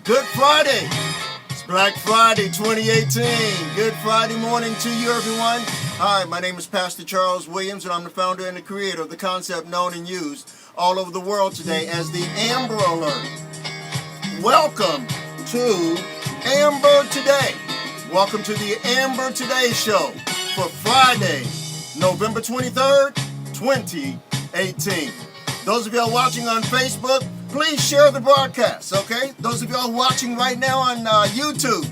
Good Friday. It's Black Friday 2018. Good Friday morning to you, everyone. Hi, my name is Pastor Charles Williams, and I'm the founder and the creator of the concept known and used all over the world today as the Amber Alert. Welcome to Amber Today. Welcome to the Amber Today Show for Friday, November 23rd, 2018. Those of y'all watching on Facebook, please share the broadcast, okay? Those of y'all watching right now on YouTube,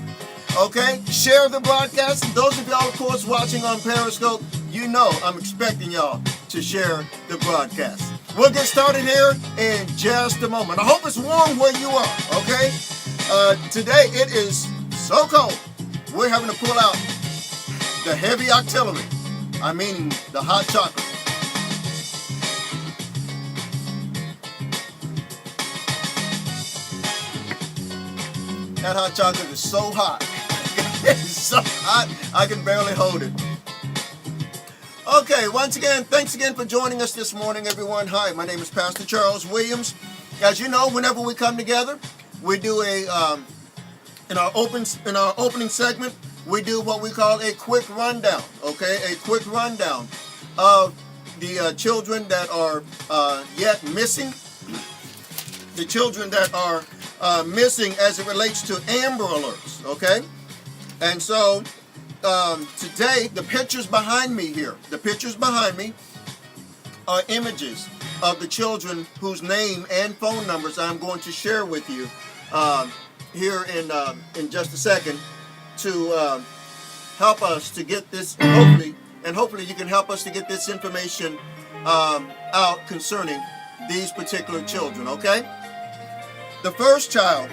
okay? Share the broadcast. Those of y'all, of course, watching on Periscope, you know I'm expecting y'all to share the broadcast. We'll get started here in just a moment. I hope it's warm where you are, okay? Today it is so cold. We're having to pull out the heavy artillery. I mean the hot chocolate. That hot chocolate is so hot. It's so hot, I can barely hold it. Okay, once again, thanks again for joining us this morning, everyone. Hi, my name is Pastor Charles Williams. As you know, whenever we come together, we do in our opening segment, we do what we call a quick rundown. Okay, a quick rundown of the children that are yet missing. The children that are missing as it relates to Amber Alerts, okay? And so today, the pictures behind me here, are images of the children whose name and phone numbers I'm going to share with you here in just a second to help us to get this, hopefully you can help us to get this information out concerning these particular children, okay? The first child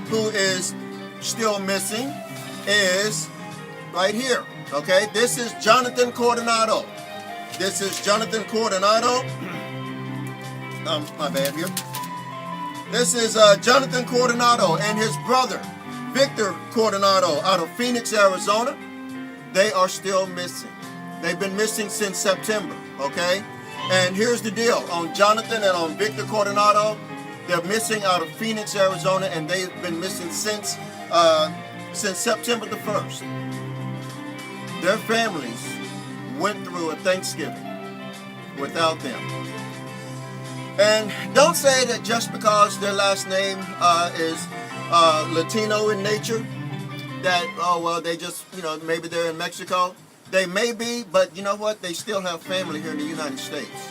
who is still missing is right here, okay? This is Jonathan Coronado. My bad here. This is Jonathan Coronado and his brother, Victor Coronado, out of Phoenix, Arizona. They are still missing. They've been missing since September, okay? And here's the deal, on Jonathan and on Victor Coronado, they're missing out of Phoenix, Arizona, and they've been missing since September the 1st. Their families went through a Thanksgiving without them. And don't say that just because their last name is Latino in nature, that, oh, well, they just, maybe they're in Mexico. They may be, but you know what? They still have family here in the United States.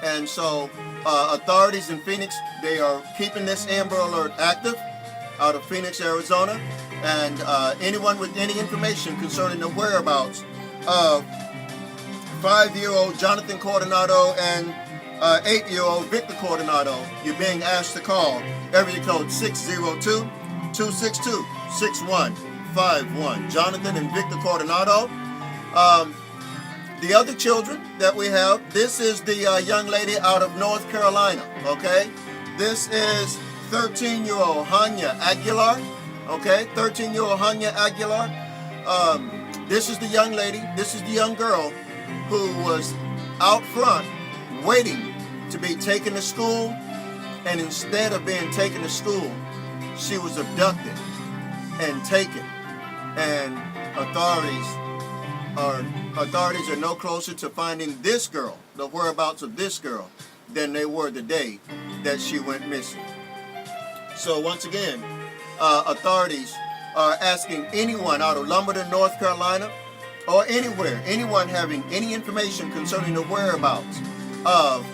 And so authorities in Phoenix, they are keeping this Amber Alert active out of Phoenix, Arizona. And anyone with any information concerning the whereabouts of 5-year-old Jonathan Coronado and 8-year-old Victor Coronado, you're being asked to call area code 602-262-6151. Jonathan and Victor Coronado. The other children that we have, this is the young lady out of North Carolina, okay? This is 13-year-old Hanya Aguilar, okay? 13-year-old Hanya Aguilar. This is the young lady, this is the young girl who was out front waiting to be taken to school, and instead of being taken to school, she was abducted and taken, and authorities are no closer to finding this girl, the whereabouts of this girl, than they were the day that she went missing. So once again, authorities are asking anyone out of Lumberton, North Carolina, or anywhere, anyone having any information concerning the whereabouts of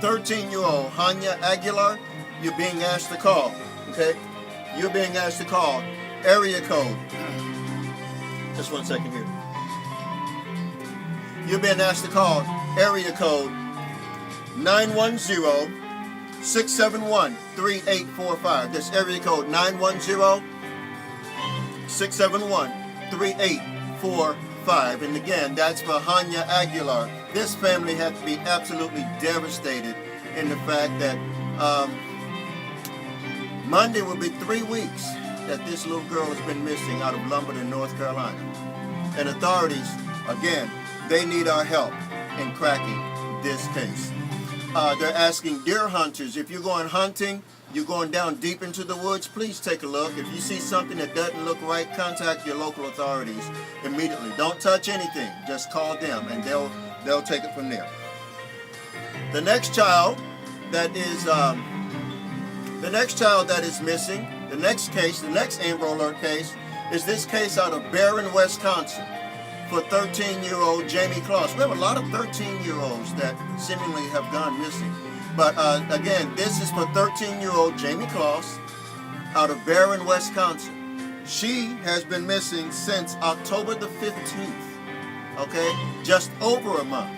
13-year-old Hanya Aguilar, you're being asked to call, okay? You're being asked to call area code. Just 1 second here. You're being asked to call area code 910-671-3845. That's area code 910-671-3845. And again, that's for Hanya Aguilar. This family had to be absolutely devastated in the fact that Monday will be 3 weeks that this little girl has been missing out of Lumberton, North Carolina. And authorities, again, they need our help in cracking this case. They're asking deer hunters, if you're going hunting, you're going down deep into the woods, please take a look. If you see something that doesn't look right, contact your local authorities immediately. Don't touch anything. Just call them and they'll take it from there. The next child that is missing, the next case, the next Amber Alert case, is this case out of Barron, Wisconsin, for 13-year-old Jamie Kloss. We have a lot of 13-year-olds that seemingly have gone missing. But again, this is for 13-year-old Jamie Kloss out of Barron, Wisconsin. She has been missing since October the 15th, okay? Just over a month.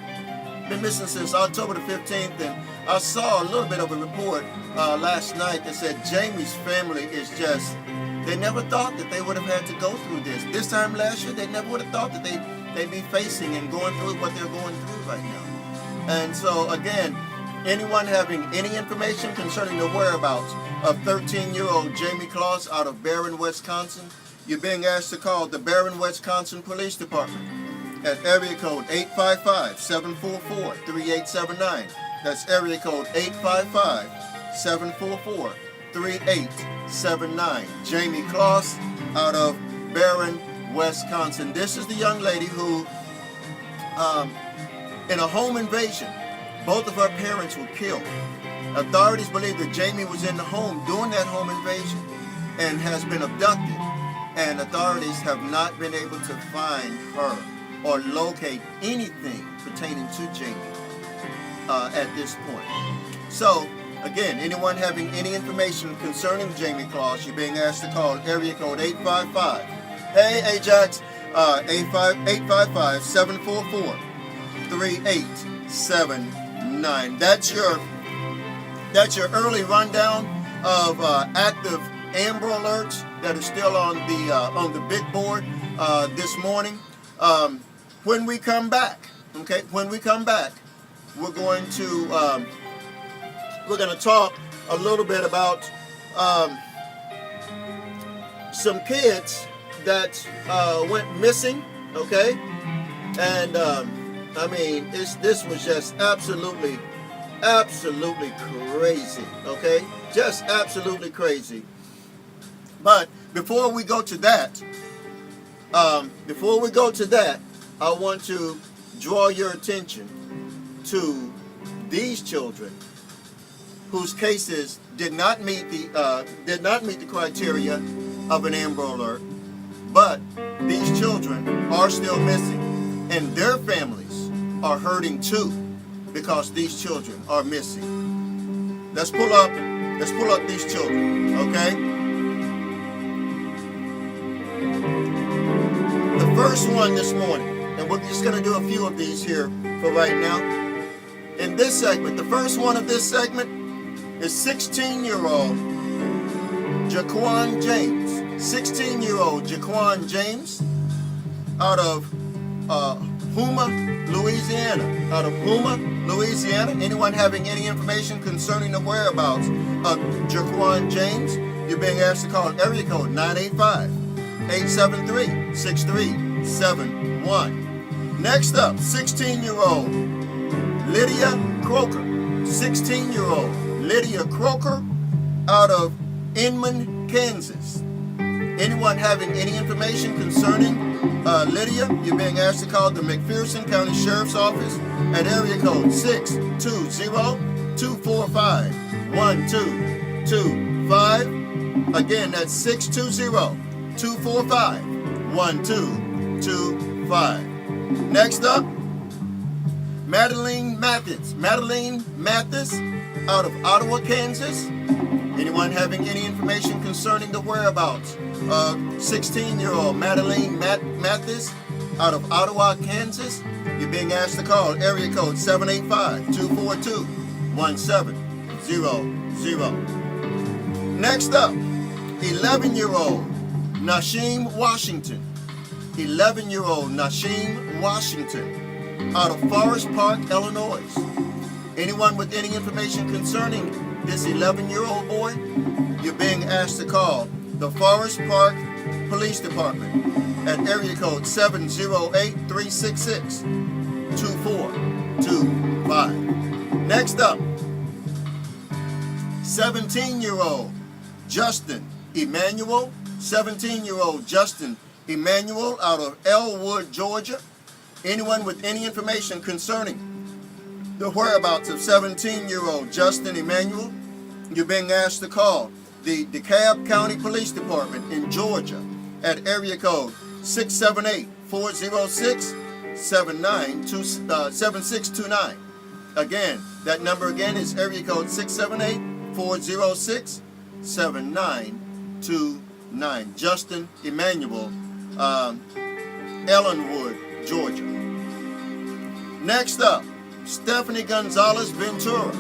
Been missing since October the 15th, and I saw a little bit of a report last night that said Jamie's family is just, they never thought that they would have had to go through this. This time last year, they never would have thought that they'd be facing and going through what they're going through right now. And so again, anyone having any information concerning the whereabouts of 13-year-old Jamie Kloss out of Barron, Wisconsin, you're being asked to call the Barron, Wisconsin Police Department at area code 855-744-3879. That's area code 855-744-3879. Jamie Kloss out of Barron, Wisconsin. This is the young lady who, in a home invasion, both of her parents were killed. Authorities believe that Jamie was in the home during that home invasion and has been abducted. And authorities have not been able to find her or locate anything pertaining to Jamie at this point. So, again, anyone having any information concerning Jamie Kloss, you're being asked to call area code 855. Hey, Ajax, 855-744-3879. That's your early rundown of active Amber Alerts that are still on the big board this morning. When we come back, we're going to talk a little bit about some kids that went missing, okay? And I mean, this was just absolutely crazy, okay? Just absolutely crazy. But before we go to that, I want to draw your attention to these children whose cases did not meet the criteria of an Amber Alert, but these children are still missing, and their families are hurting too because these children are missing. Let's pull up these children, okay? The first one this morning, and we're just going to do a few of these here for right now. In this segment, the first one of this segment is 16-year-old Jaquan James. 16-year-old Jaquan James out of Houma, Louisiana. Anyone having any information concerning the whereabouts of Jaquan James, you're being asked to call area code 985-873-6371. Next up, 16-year-old Lydia Croker. 16-year-old Lydia Croker out of Inman, Kansas. Anyone having any information concerning Lydia, you're being asked to call the McPherson County Sheriff's Office at area code 620-245-1225. Again, that's 620-245-1225. Next up, Madeline Mathis. Madeline Mathis out of Ottawa, Kansas. Anyone having any information concerning the whereabouts of 16-year-old Madeline Mathis out of Ottawa, Kansas, you're being asked to call area code 785-242-1700. Next up, 11-year-old Nashim Washington. 11-year-old Nashim Washington out of Forest Park, Illinois. Anyone with any information concerning this 11-year-old boy, you're being asked to call the Forest Park Police Department at area code 708-366-2425. Next up, 17-year-old Justin Emmanuel. 17-year-old Justin Emmanuel out of Elwood, Georgia. Anyone with any information concerning the whereabouts of 17-year-old Justin Emmanuel, you're being asked to call the DeKalb County Police Department in Georgia at area code 678-406-7629. Again, that number again is area code 678-406-7929. Justin Emmanuel, Ellenwood, Georgia. Next up, Stephanie Gonzalez Ventura.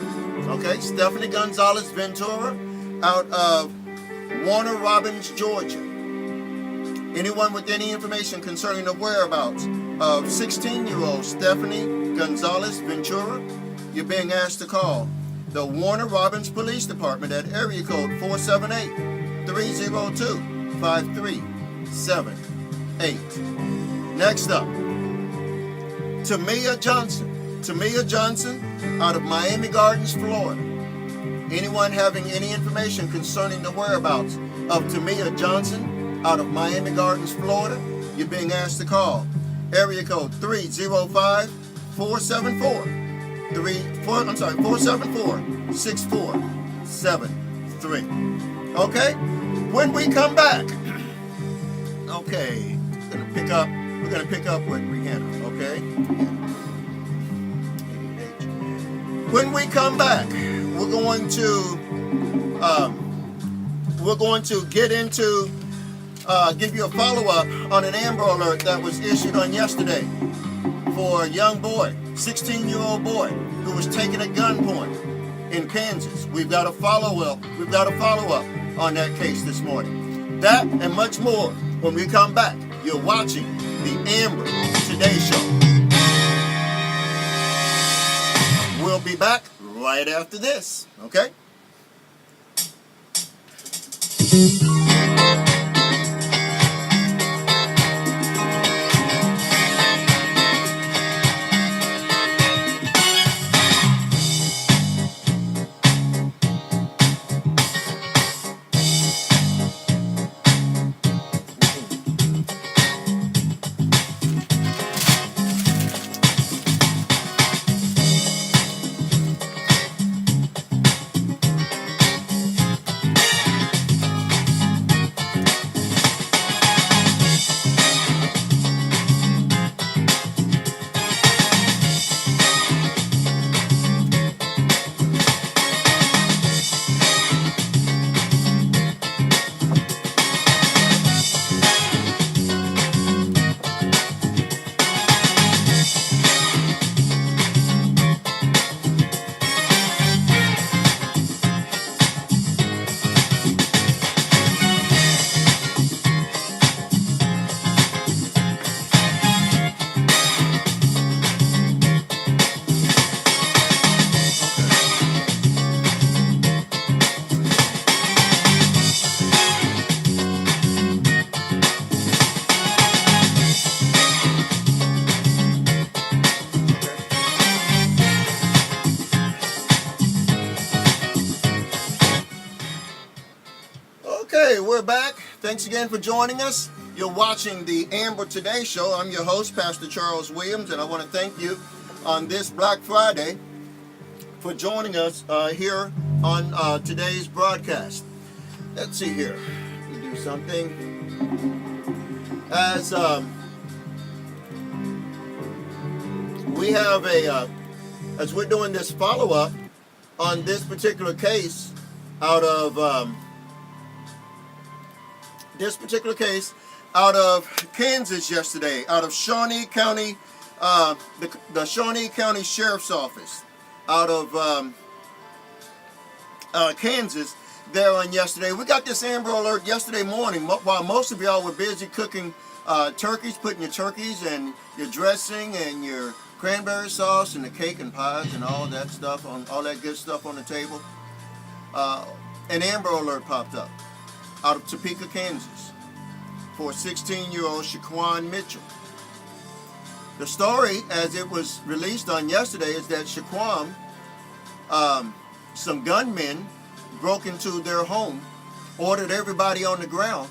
Okay, Stephanie Gonzalez Ventura out of Warner Robins, Georgia. Anyone with any information concerning the whereabouts of 16-year-old Stephanie Gonzalez Ventura, you're being asked to call the Warner Robins Police Department at area code 478-302-5378. Next up, Tamia Johnson. Tamia Johnson out of Miami Gardens, Florida. Anyone having any information concerning the whereabouts of Tamia Johnson out of Miami Gardens, Florida, you're being asked to call area code 474-6473. Okay? When we come back, okay, we're gonna pick up with Rihanna, okay? When we come back, we're going to get into give you a follow-up on an Amber Alert that was issued on yesterday for a young boy, 16-year-old boy, who was taken at gunpoint in Kansas. We've got a follow-up. We've got a follow-up on that case this morning. That and much more when we come back. You're watching the Amber Today Show. We'll be back right after this, okay? Okay, we're back. Thanks again for joining us. You're watching the Amber Today Show. I'm your host, Pastor Charles Williams, and I want to thank you on this Black Friday for joining us here on today's broadcast. Let's see here. Let me do something. As we have as we're doing this follow-up on this particular case out of Kansas yesterday, out of Shawnee County, the Shawnee County Sheriff's Office, out of Kansas, there on yesterday. We got this Amber Alert yesterday morning while most of y'all were busy cooking turkeys, putting your turkeys and your dressing and your cranberry sauce and the cake and pies and all that stuff, all that good stuff on the table. An Amber Alert popped up out of Topeka, Kansas, for 16-year-old Shaquan Mitchell. The story, as it was released on yesterday, is that Shaquan some gunmen broke into their home, ordered everybody on the ground,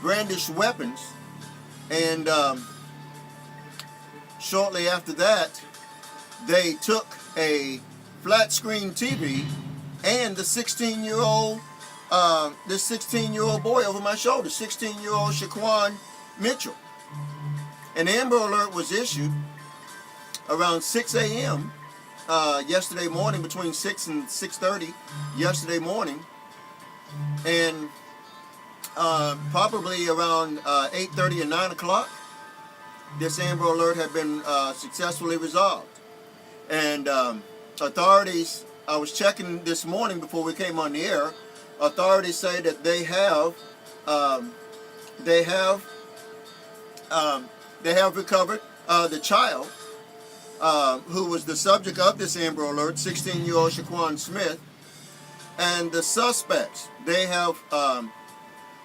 brandished weapons, and shortly after that, they took a flat screen TV and the 16-year-old boy over my shoulder, 16-year-old Shaquan Mitchell. An Amber Alert was issued around 6 a.m. Yesterday morning, between 6 and 6:30 yesterday morning, and probably around 8:30 and 9 o'clock, this Amber Alert had been successfully resolved. And authorities, I was checking this morning before we came on the air, authorities say that they have recovered the child who was the subject of this Amber Alert, 16-year-old Shaquan Smith, and the suspects. They have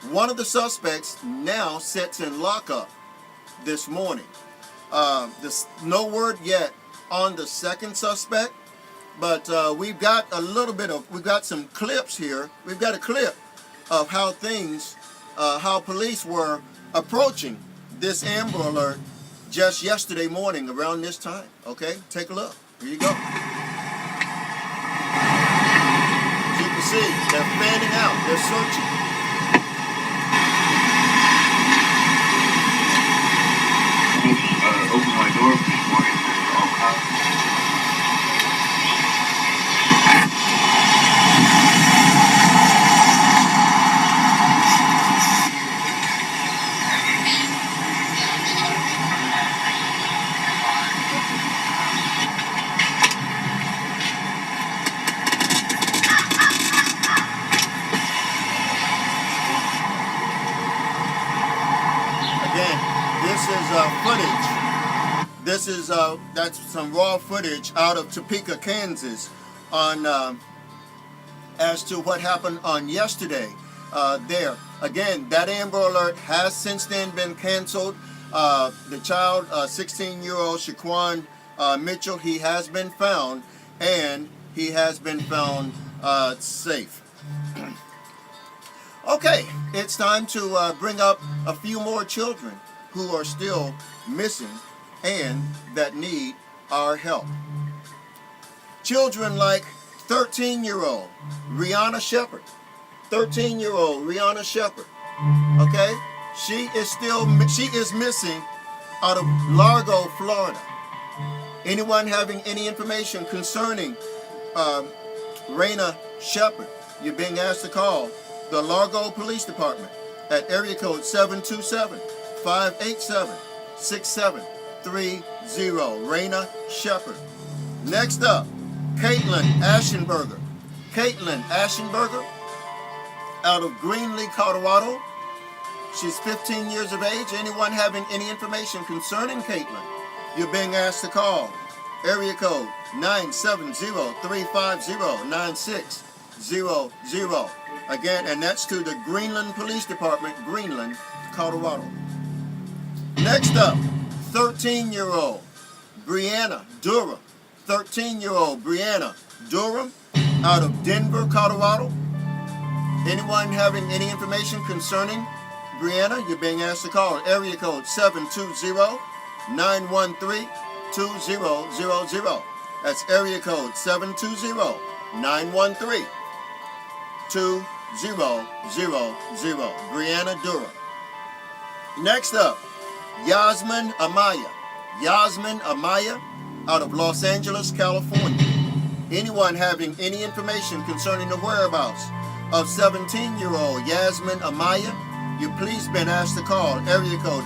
one of the suspects now sits in lockup this morning. No word yet on the second suspect, but we've got some clips here. We've got a clip of how police were approaching this Amber Alert just yesterday morning around this time. Okay, take a look. Here you go. As you can see, they're fanning out. They're searching. Open my door this morning. There's all cops. Again, this is footage. This is that's some raw footage out of Topeka, Kansas, on as to what happened on yesterday. There again, that Amber Alert has since then been canceled. The child, 16-year-old Shaquan Mitchell, he has been found, and he has been found safe. Okay, it's time to bring up a few more children who are still missing and that need our help. Children like 13-year-old Rihanna Shepard. 13-year-old Rihanna Shepard. Okay? She is missing out of Largo, Florida. Anyone having any information concerning Raina Shepard, you're being asked to call the Largo Police Department at area code 727-587-6730. Raina Shepard. Next up, Caitlin Ashenberger. Caitlin Ashenberger out of Greenlee, Colorado. She's 15 years of age. Anyone having any information concerning Caitlin, you're being asked to call area code 970-350-9600. Again, and that's to the Greenland Police Department, Greenland, Colorado. Next up, 13-year-old Brianna Durham. 13-year-old Brianna Durham out of Denver, Colorado. Anyone having any information concerning Brianna, you're being asked to call area code 720-913-2000. That's area code 720-913-2000. Brianna Durham. Next up, Yasmin Amaya. Yasmin Amaya out of Los Angeles, California. Anyone having any information concerning the whereabouts of 17-year-old Yasmin Amaya, you please been asked to call area code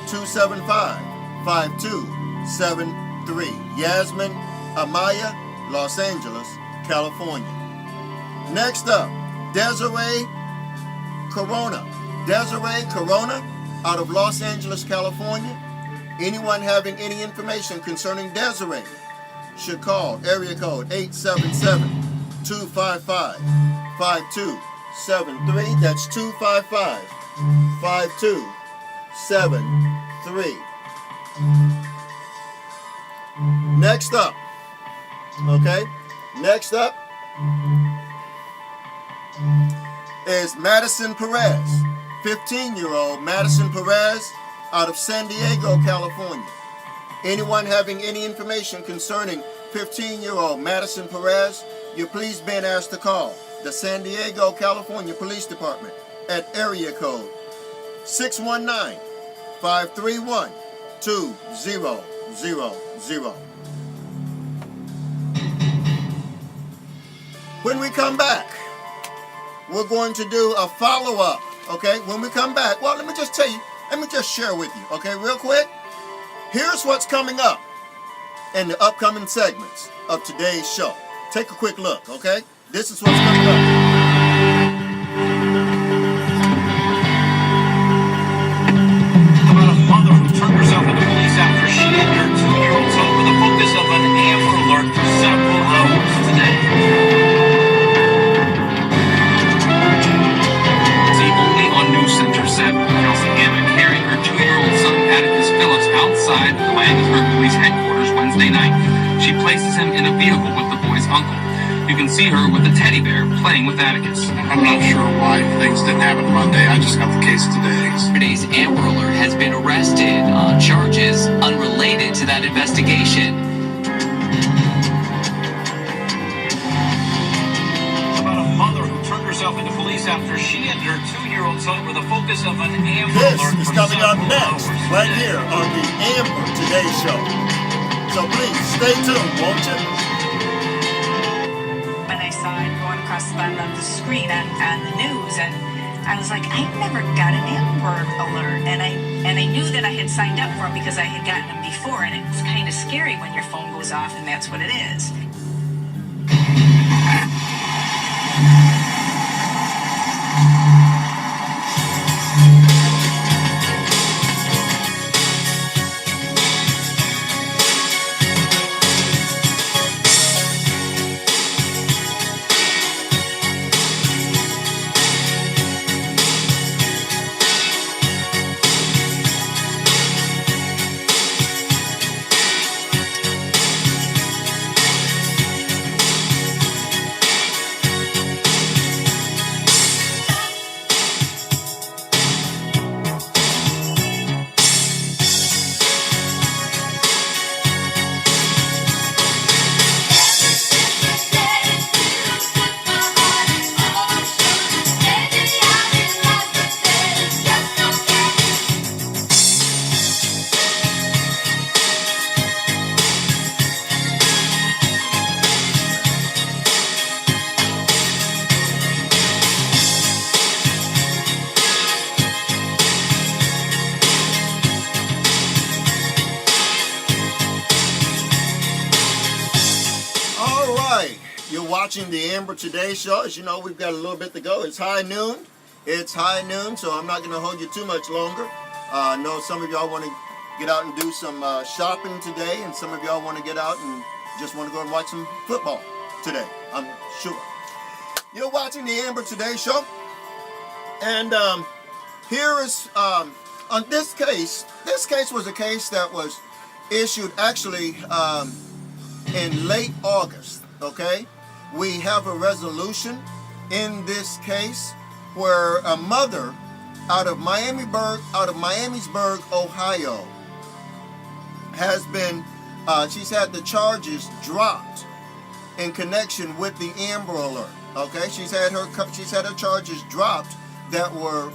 877-275-5273. Yasmin Amaya, Los Angeles, California. Next up, Desiree Corona. Desiree Corona out of Los Angeles, California. Anyone having any information concerning Desiree should call area code 877-255-5273. That's 255-5273. Next up, Okay. Next up is Madison Perez, 15-year-old Madison Perez out of San Diego, California. Anyone having any information concerning 15-year-old Madison Perez, you're please being asked to call the San Diego, California Police Department at area code 619-531-2000. When we come back, we're going to do a follow-up, okay? When we come back, well, let me just share with you, okay, real quick. Here's what's coming up in the upcoming segments of today's show. Take a quick look, okay? This is what's coming up. About a mother who turned herself into police after she and her 2-year-old son were the focus of an Amber Alert for several hours today. See only on News Center 7, Kelsey Hammond carrying her 2-year-old son Atticus Phillips outside the Miamisburg Police Headquarters Wednesday night. She places him in a vehicle with the boy's uncle. You can see her with a teddy bear playing with Atticus. I'm not sure why things didn't happen Monday. I just got the case today. Today's Amber Alert has been arrested on charges unrelated to that investigation. About a mother who turned herself into police after she and her 2-year-old son were the focus of an Amber This Alert is for coming up several next, hours right today. here on the Amber Today Show. So please stay tuned, won't you? When I saw it going across the bottom of the screen on the news, and I was like, I never got an Amber Alert, and I knew that I had signed up for them because I had gotten them before, and it's kind of scary when your phone goes off and that's what it is. Watching the Amber Today Show. As you know, we've got a little bit to go. It's high noon. So I'm not going to hold you too much longer. I know some of y'all want to get out and do some shopping today, and some of y'all want to get out and just want to go and watch some football today, I'm sure. You're watching the Amber Today Show, and here is, on this case was a case that was issued actually in late August, okay? We have a resolution in this case where a mother out of Miamisburg, Ohio, has been, she's had the charges dropped in connection with the Amber Alert. Okay, she's had her charges dropped that were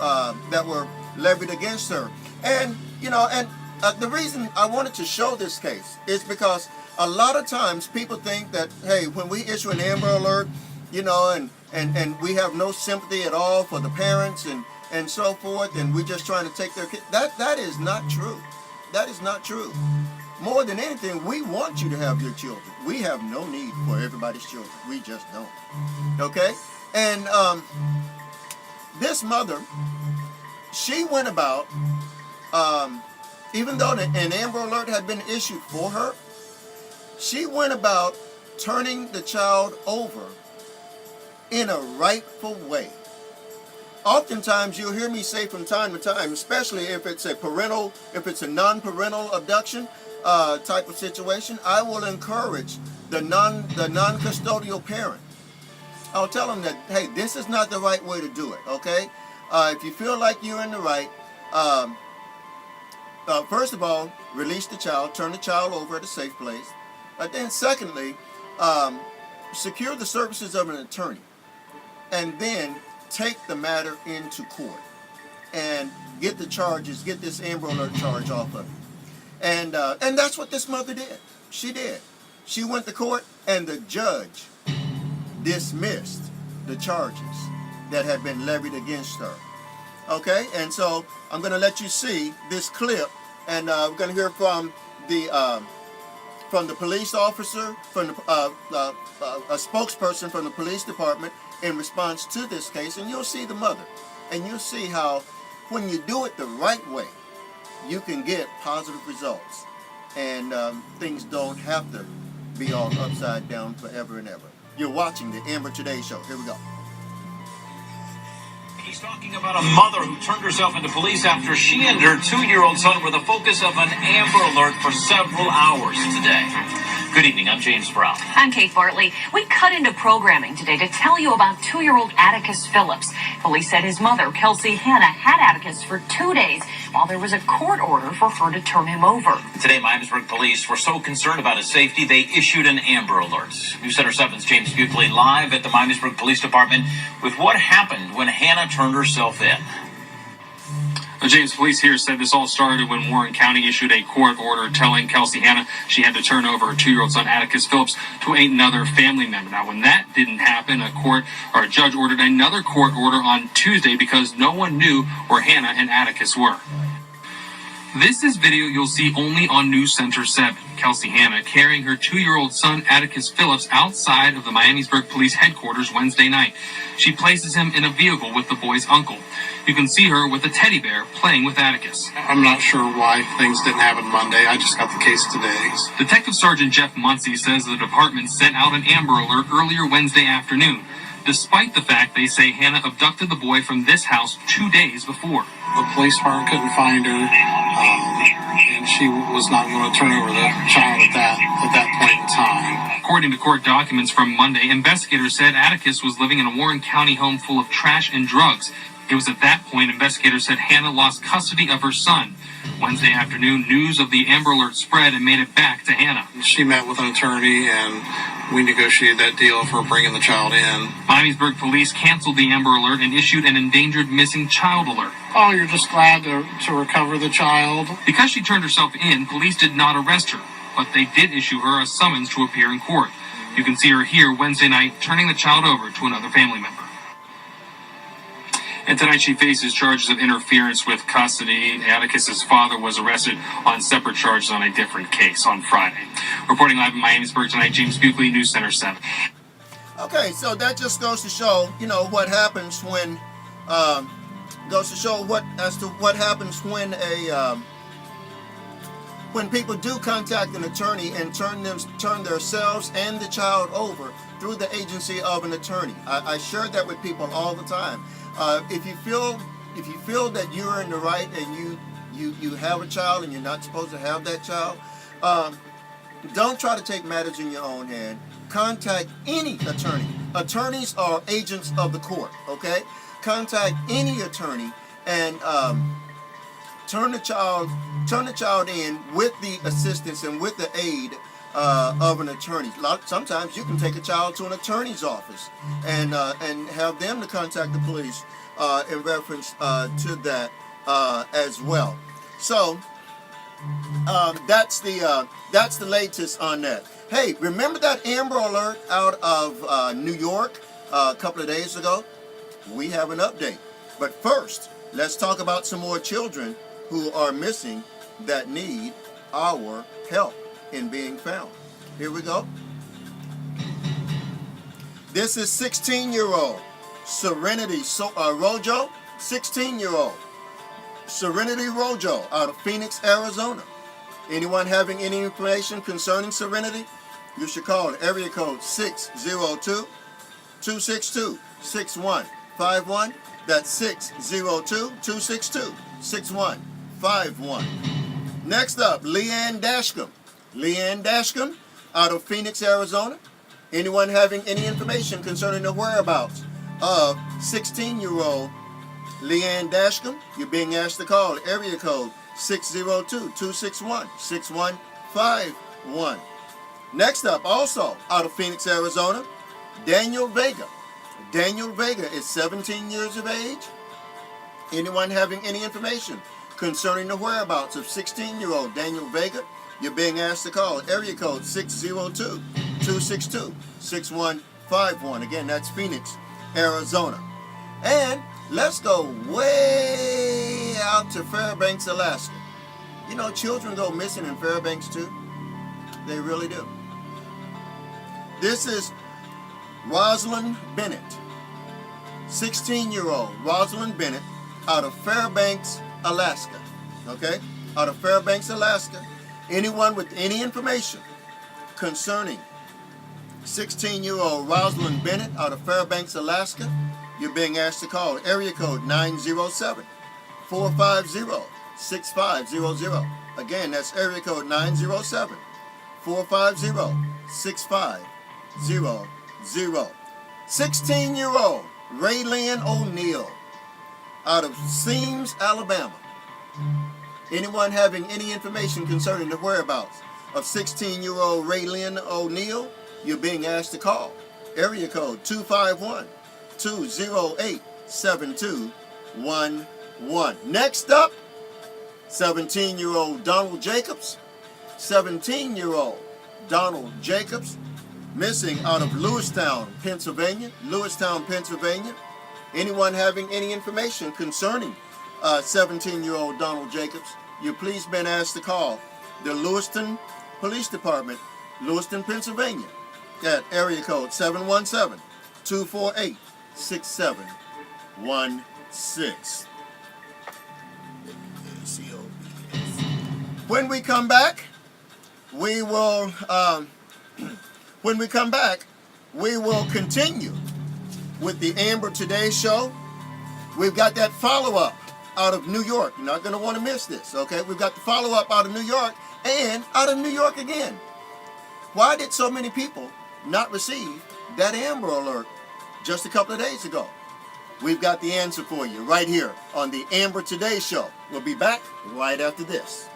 levied against her, and the reason I wanted to show this case is because a lot of times people think that, hey, when we issue an Amber Alert, and we have no sympathy at all for the parents and so forth, and we're just trying to take their kids. That is not true. That is not true. More than anything, we want you to have your children. We have no need for everybody's children. We just don't. Okay? And this mother, she went about, even though an Amber Alert had been issued for her, she went about turning the child over in a rightful way. Oftentimes you'll hear me say from time to time, especially if it's a non-parental abduction type of situation, I will encourage the non-custodial parent, I'll tell them that, hey, this is not the right way to do it, okay? If you feel like you're in the right, first of all, release the child, turn the child over at a safe place. Then secondly, secure the services of an attorney, and then take the matter into court and get the charges, get this Amber Alert charge off of you. And that's what this mother did. She did. She went to court, and the judge dismissed the charges that had been levied against her. Okay, and so I'm going to let you see this clip, and we're going to hear from the police officer, from a spokesperson from the police department in response to this case, and you'll see the mother, and you'll see how when you do it the right way, you can get positive results, and things don't have to be all upside down forever and ever. You're watching the Amber Today Show. Here we go. He's talking about a mother who turned herself into police after she and her 2-year-old son were the focus of an Amber Alert for several hours today. Good evening, I'm James Brown. I'm Kate Bartley. We cut into programming today to tell you about 2-year-old Atticus Phillips. Police said his mother, Kelsey Hanna, had Atticus for 2 days while there was a court order for her to turn him over. Today, Miamisburg police were so concerned about his safety, they issued an Amber Alert. News Center 7's James Buckley live at the Miamisburg Police Department with what happened when Hanna turned herself in. James, police here said this all started when Warren County issued a court order telling Kelsey Hanna she had to turn over her 2-year-old son Atticus Phillips to another family member. Now, when that didn't happen, a judge ordered another court order on Tuesday because no one knew where Hanna and Atticus were. This is video you'll see only on News Center 7. Kelsey Hanna carrying her 2-year-old son Atticus Phillips outside of the Miamisburg Police headquarters Wednesday night. She places him in a vehicle with the boy's uncle. You can see her with a teddy bear playing with Atticus. I'm not sure why things didn't happen Monday. I just got the case today. Detective Sergeant Jeff Muncie says the department sent out an Amber Alert earlier Wednesday afternoon, despite the fact they say Hanna abducted the boy from this house 2 days before. The police department couldn't find her, and she was not going to turn over the child at that point in time. According to court documents from Monday, investigators said Atticus was living in a Warren County home full of trash and drugs. It was at that point investigators said Hanna lost custody of her son. Wednesday afternoon, news of the Amber Alert spread and made it back to Hanna. She met with an attorney, and we negotiated that deal for bringing the child in. Miamisburg police canceled the Amber Alert and issued an endangered missing child alert. Oh, you're just glad to recover the child? Because she turned herself in, police did not arrest her, but they did issue her a summons to appear in court. You can see her here Wednesday night turning the child over to another family member. And tonight she faces charges of interference with custody. Atticus's father was arrested on separate charges on a different case on Friday. Reporting live in Miamisburg tonight, James Buckley, News Center 7. Okay, so that just goes to show, what happens when, what happens when people do contact an attorney and turn themselves and the child over through the agency of an attorney. I share that with people all the time. If you feel that you're in the right and you have a child and you're not supposed to have that child, don't try to take matters in your own hand. Contact any attorney. Attorneys are agents of the court. Okay, contact any attorney and turn the child in with the assistance and with the aid of an attorney. Sometimes you can take a child to an attorney's office and have them to contact the police in reference to that as well. So that's the latest on that. Hey, remember that Amber Alert out of New York a couple of days ago? We have an update. But first, let's talk about some more children who are missing that need our help in being found. Here we go. This is 16-year-old Serenity Rojo, 16-year-old Serenity Rojo out of Phoenix, Arizona. Anyone having any information concerning Serenity? You should call area code 602-262-6151. That's 602-262-6151. Next up, Leanne Dashcom. Leanne Dashcom out of Phoenix, Arizona. Anyone having any information concerning the whereabouts of 16-year-old Leanne Dashcom, you're being asked to call area code 602-261-6151. Next up, also out of Phoenix, Arizona, Daniel Vega. Daniel Vega is 17 years of age. Anyone having any information concerning the whereabouts of 16-year-old Daniel Vega, you're being asked to call area code 602-262-6151. Again, that's Phoenix, Arizona. And let's go way out to Fairbanks, Alaska. You know, children go missing in Fairbanks too. They really do. This is Rosalind Bennett, 16-year-old Rosalind Bennett, out of Fairbanks, Alaska. Okay? Out of Fairbanks, Alaska. Anyone with any information concerning 16-year-old Rosalind Bennett out of Fairbanks, Alaska, you're being asked to call area code 907-450-6500. Again, that's area code 907-450-6500. 16-year-old Raylynn O'Neal out of Seams, Alabama. Anyone having any information concerning the whereabouts of 16-year-old Raylynn O'Neal, you're being asked to call area code 251-208-7211. Next up, 17-year-old Donald Jacobs. 17-year-old Donald Jacobs, missing out of Lewistown, Pennsylvania. Lewistown, Pennsylvania. Anyone having any information concerning 17-year-old Donald Jacobs, you're please been asked to call the Lewiston Police Department, Lewiston, Pennsylvania, at area code 717-248-6716. When we come back, we will continue with the Amber Today show. We've got that follow-up out of New York. You're not going to want to miss this, okay? We've got the follow-up out of New York and out of New York again. Why did so many people not receive that Amber Alert just a couple of days ago? We've got the answer for you right here on the Amber Today show. We'll be back right after this.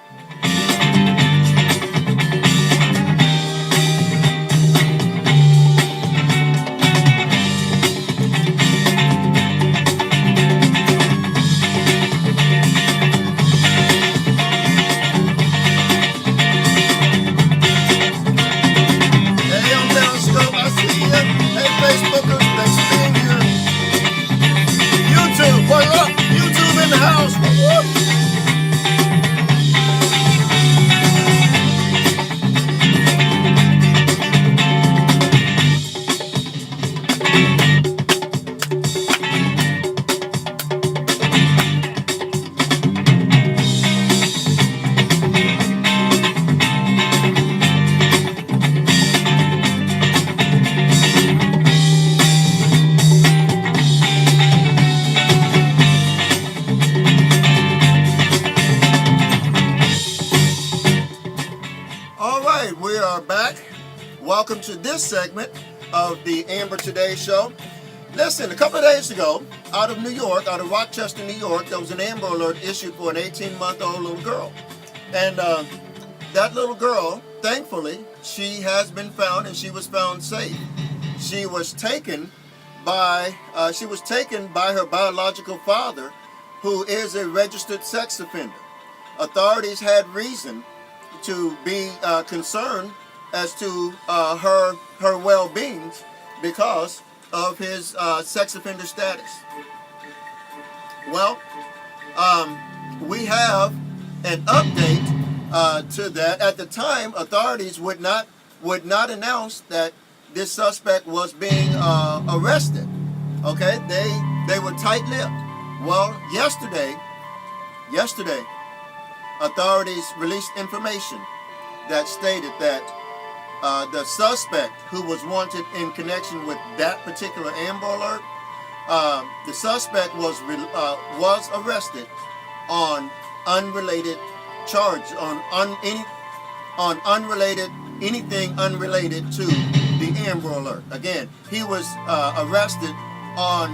Welcome to this segment of the Amber Today show. Listen, a couple of days ago, out of New York, out of Rochester, New York, there was an Amber Alert issued for an 18-month-old little girl. And that little girl, thankfully, she has been found and she was found safe. She was taken by her biological father, who is a registered sex offender. Authorities had reason to be concerned as to her well-being because of his sex offender status. Well, we have an update to that. At the time, authorities would not announce that this suspect was being arrested. Okay, they were tight-lipped. Well, yesterday, authorities released information that stated that the suspect who was wanted in connection with that particular Amber Alert, the suspect was arrested on unrelated charges, on unrelated anything unrelated to the Amber Alert. Again, he was arrested on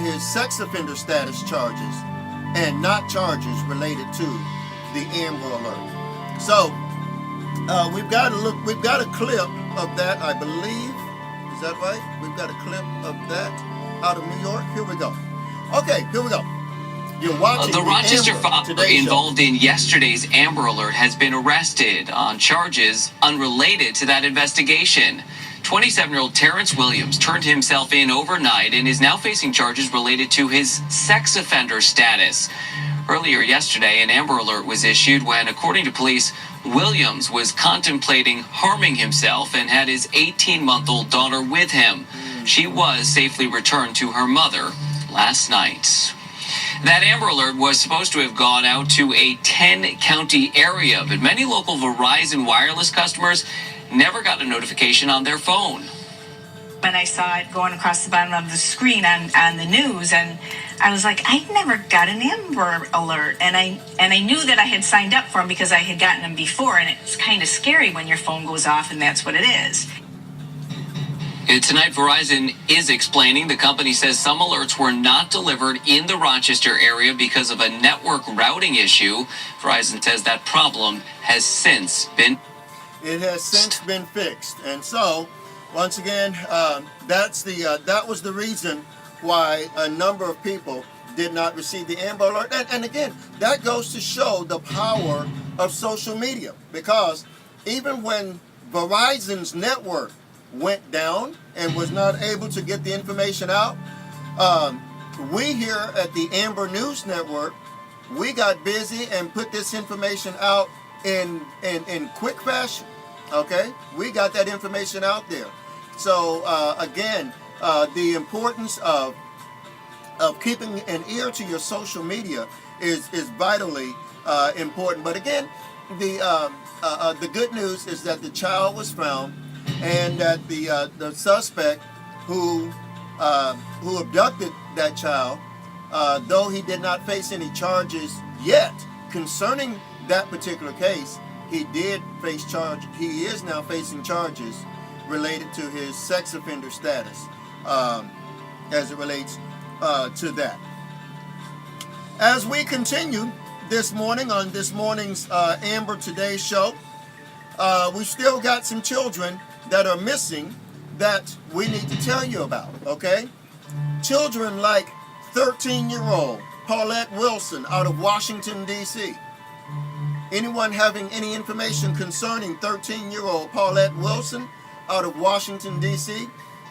his sex offender status charges and not charges related to the Amber Alert. So we've got a clip of that, I believe. Is that right? We've got a clip of that out of New York. Here we go. Okay, here we go. You're watching the Rochester father involved show. in yesterday's Amber Alert has been arrested on charges unrelated to that investigation. 27-year-old Terrence Williams turned himself in overnight and is now facing charges related to his sex offender status. Earlier yesterday, an Amber Alert was issued when, according to police, Williams was contemplating harming himself and had his 18-month-old daughter with him. She was safely returned to her mother last night. That Amber Alert was supposed to have gone out to a 10-county area, but many local Verizon wireless customers never got a notification on their phone. And I saw it going across the bottom of the screen on the news, and I was like, I never got an Amber Alert, and I knew that I had signed up for them because I had gotten them before, and it's kind of scary when your phone goes off, and that's what it is. Tonight, Verizon is explaining the company says some alerts were not delivered in the Rochester area because of a network routing issue. Verizon says that problem has since been fixed. And so, once again, that was the reason why a number of people did not receive the Amber Alert. And again, that goes to show the power of social media, because even when Verizon's network went down and was not able to get the information out, we here at the Amber News Network, we got busy and put this information out in quick fashion. Okay, we got that information out there. So again, the importance of keeping an ear to your social media is vitally important. But again, the good news is that the child was found, and that the suspect who abducted that child, though he did not face any charges yet concerning that particular case, he did face charge. He is now facing charges related to his sex offender status, as it relates to that. As we continue this morning on this morning's Amber Today show, we still got some children that are missing that we need to tell you about, okay? Children like 13-year-old Paulette Wilson out of Washington, D.C. Anyone having any information concerning 13-year-old Paulette Wilson out of Washington, D.C.,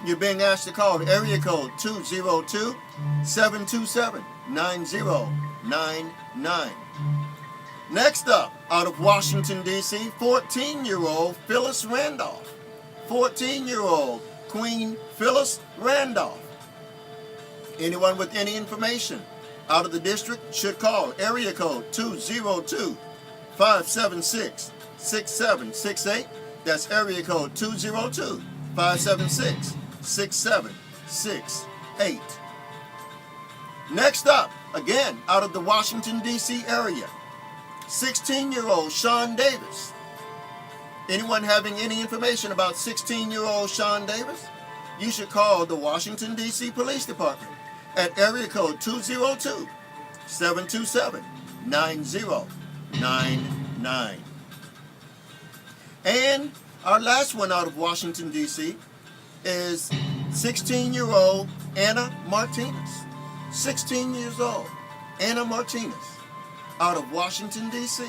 you're being asked to call area code 202-727-9099. Next up, out of Washington, D.C., 14-year-old Phyllis Randolph. 14-year-old Queen Phyllis Randolph. Anyone with any information out of the district should call area code 202-576-6768. That's area code 202-576-6768. Next up, again, out of the Washington, D.C. area, 16-year-old Sean Davis. Anyone having any information about 16-year-old Sean Davis? You should call the Washington, D.C. Police Department at area code 202-727-9099. And our last one out of Washington, D.C. is 16-year-old Anna Martinez. 16 years old, Anna Martinez, out of Washington, D.C.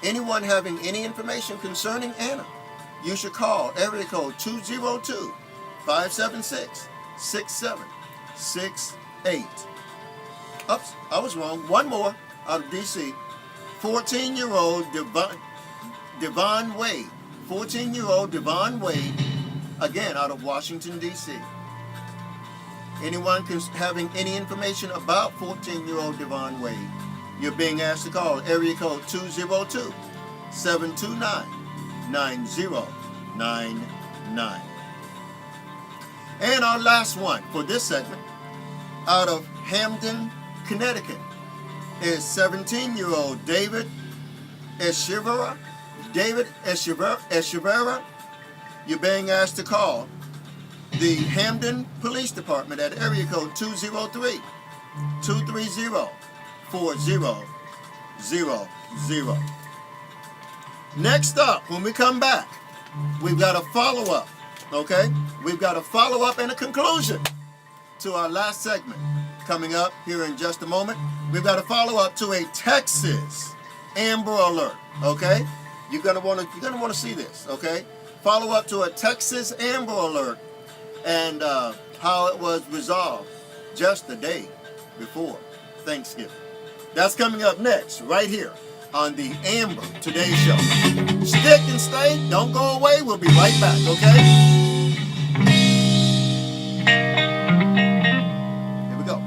Anyone having any information concerning Anna, you should call area code 202-576-6768. Oops, I was wrong. One more out of D.C. 14-year-old Devon Wade. 14-year-old Devon Wade, again out of Washington, D.C. Anyone having any information about 14-year-old Devon Wade, you're being asked to call area code 202-729-9099. And our last one for this segment, out of Hamden, Connecticut, is 17-year-old David Eshivara David Echeverria, you're being asked to call the Hamden Police Department at area code 203-230-4000. Next up, when we come back, we've got a follow-up, okay? We've got a follow-up and a conclusion to our last segment coming up here in just a moment. We've got a follow-up to a Texas Amber Alert, okay? You're gonna want to see this, okay? Follow up to a Texas Amber Alert and how it was resolved just the day before Thanksgiving. That's coming up next, right here on the Amber Today Show. Stick and stay. Don't go away. We'll be right back, okay? Here we go.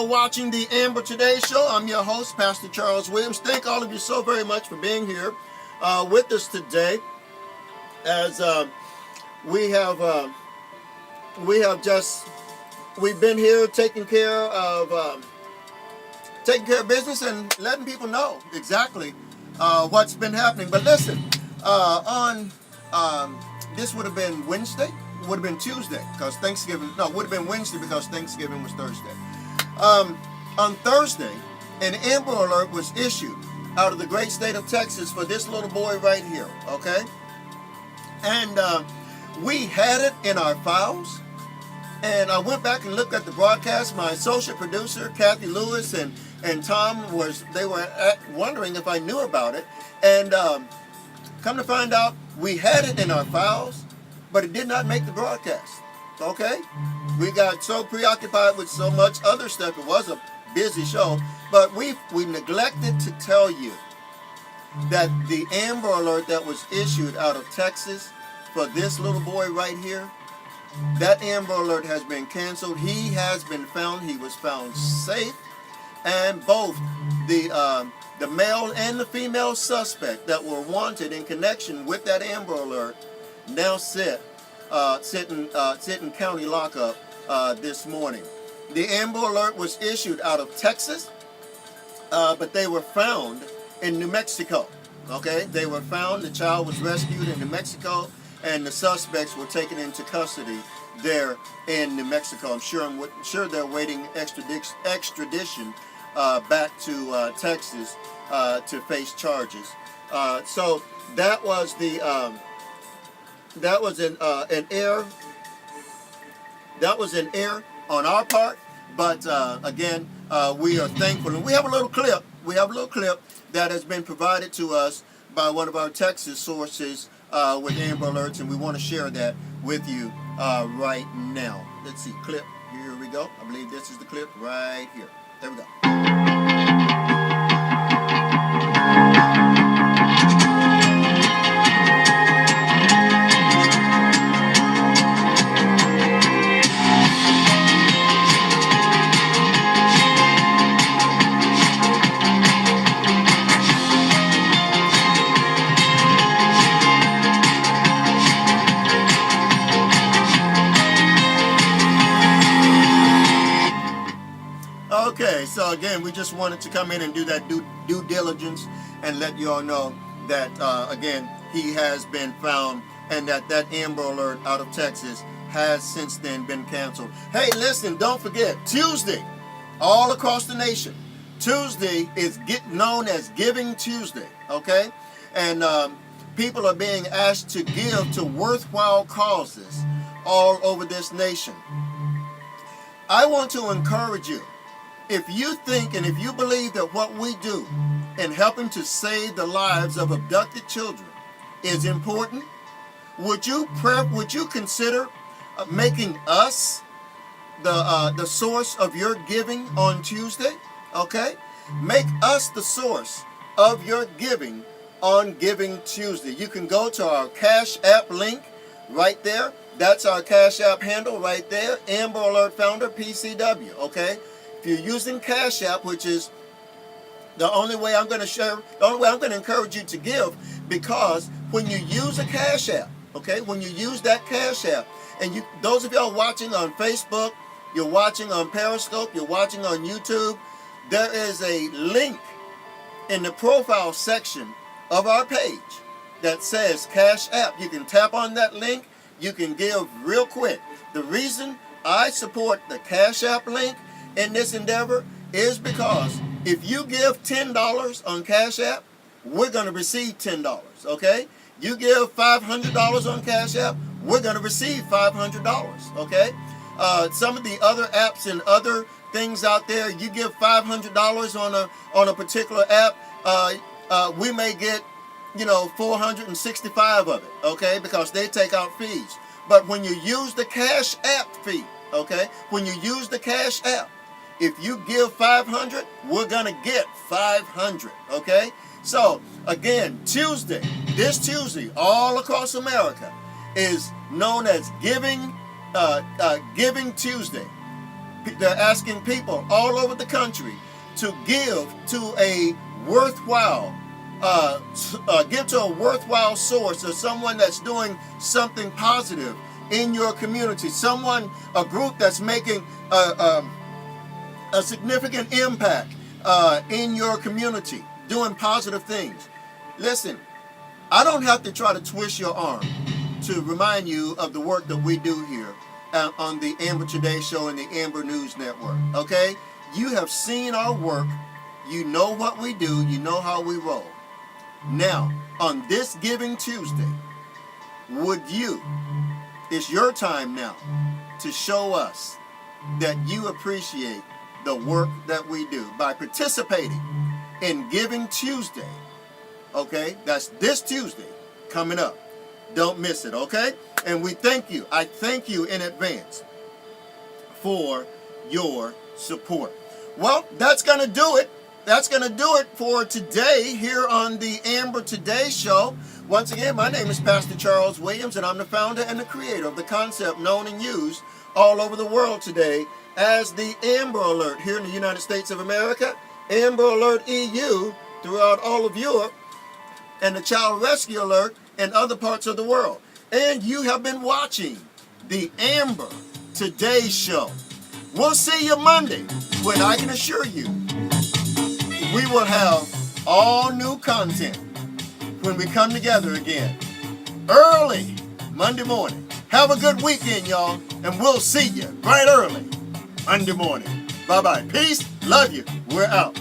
Watching the Amber Today Show. I'm your host, Pastor Charles Williams. Thank all of you so very much for being here with us today. As we've been here taking care of business and letting people know exactly what's been happening. But listen, on this would have been Wednesday, would have been Tuesday because Thanksgiving. No, would have been Wednesday because Thanksgiving was Thursday. On Thursday, an Amber Alert was issued out of the great state of Texas for this little boy right here, okay? And we had it in our files, and I went back and looked at the broadcast. My associate producer, Kathy Lewis, and Tom, they were wondering if I knew about it. And come to find out, we had it in our files, but it did not make the broadcast, okay? We got so preoccupied with so much other stuff. It was a busy show, but we neglected to tell you that the Amber Alert that was issued out of Texas for this little boy right here, that Amber Alert has been canceled. He has been found. He was found safe, and both the male and the female suspect that were wanted in connection with that Amber Alert now sit in county lockup this morning. The Amber Alert was issued out of Texas, but they were found in New Mexico. Okay, they were found. The child was rescued in New Mexico, and the suspects were taken into custody there in New Mexico. I'm sure they're waiting extradition back to Texas to face charges. So that was an error on our part, but again, we are thankful, and we have a little clip. That has been provided to us by one of our Texas sources with Amber Alerts, and we want to share that with you right now. Let's see, clip. Here we go. I believe this is the clip right here. There we go. Okay, so again, we just wanted to come in and do that due diligence and let you all know that, again, he has been found and that Amber Alert out of Texas has since then been canceled. Hey, listen, don't forget, Tuesday, all across the nation, Tuesday is known as Giving Tuesday, okay? And people are being asked to give to worthwhile causes all over this nation. I want to encourage you. If you think and if you believe that what we do in helping to save the lives of abducted children is important, would you consider making us the source of your giving on Tuesday? Okay, Make us the source of your giving on Giving Tuesday. You can go to our Cash App link right there. That's our Cash App handle right there, Amber Alert Founder PCW, okay? If you're using Cash App, which is the only way I'm going to share, the only way I'm going to encourage you to give, because when you use a Cash App, okay, when you use that Cash App, and you, those of y'all watching on Facebook, you're watching on Periscope, you're watching on YouTube, there is a link in the profile section of our page that says Cash App. You can tap on that link. You can give real quick. The reason I support the Cash App link in this endeavor is because if you give $10 on Cash App, we're going to receive $10, okay? You give $500 on Cash App, we're going to receive $500, okay? Some of the other apps and other things out there, you give $500 on a particular app, we may get, 465 of it, okay, because they take out fees. But when you use the Cash App fee, okay, when you use the Cash App, if you give 500, we're gonna get 500, okay? So again, this Tuesday, all across America, is known as Giving Tuesday. They're asking people all over the country to give to a worthwhile source, or someone that's doing something positive in your community, a group that's making a significant impact in your community, doing positive things. Listen, I don't have to try to twist your arm to remind you of the work that we do here on the Amber Today Show and the Amber News Network, okay? You have seen our work. You know what we do. You know how we roll. Now, on this Giving Tuesday, it's your time now to show us that you appreciate the work that we do by participating in Giving Tuesday, okay? That's this Tuesday coming up. Don't miss it, okay? And we thank you. I thank you in advance for your support. Well, that's going to do it. That's going to do it for today here on the Amber Today Show. Once again, my name is Pastor Charles Williams, and I'm the founder and the creator of the concept known and used all over the world today as the Amber Alert here in the United States of America, Amber Alert EU throughout all of Europe, and the Child Rescue Alert in other parts of the world. And you have been watching the Amber Today Show. We'll see you Monday, when I can assure you we will have all new content when we come together again early Monday morning. Have a good weekend, y'all, and we'll see you bright early Monday morning. Bye-bye. Peace. Love you. We're out.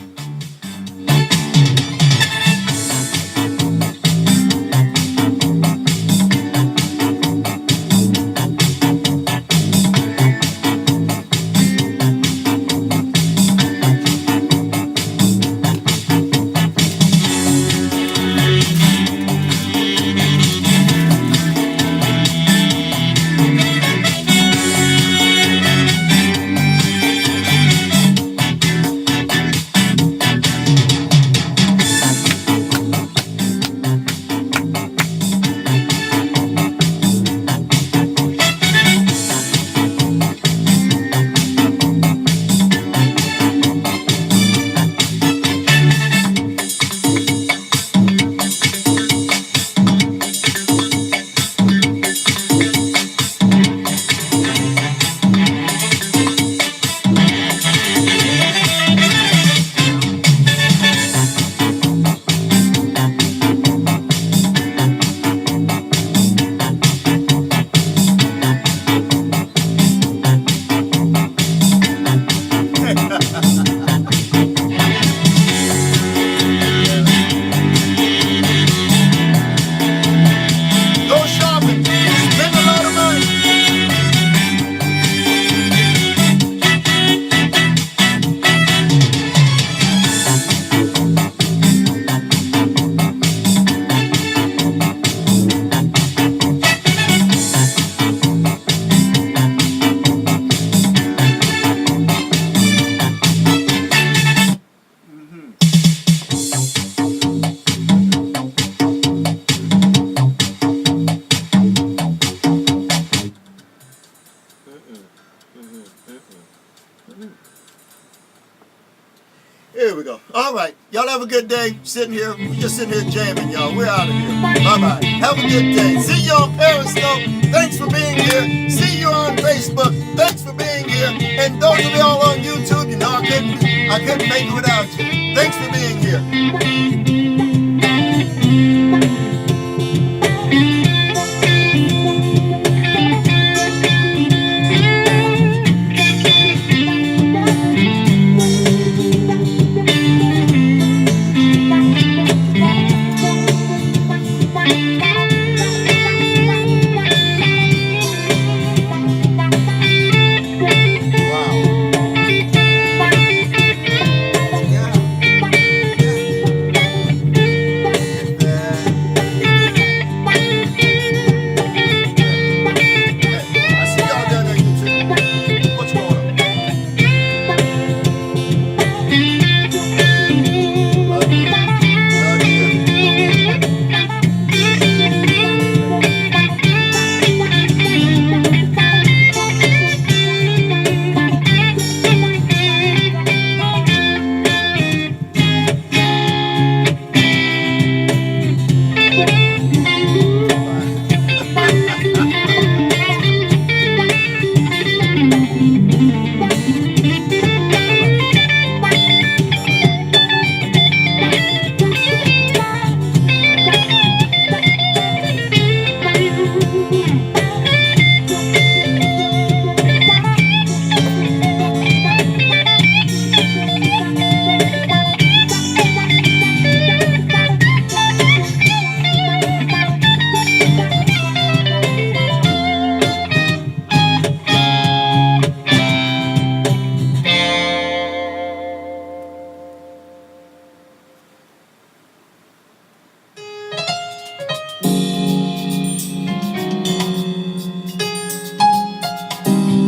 Here we go. All right. Y'all have a good day. Sitting here. We just sitting here jamming, y'all. We're out of here. Bye-bye. Have a good day. See you on Periscope. Thanks for being here. See you on Facebook. Thanks for being here. And those of y'all on YouTube, you know I couldn't make it without you. Thanks for being here.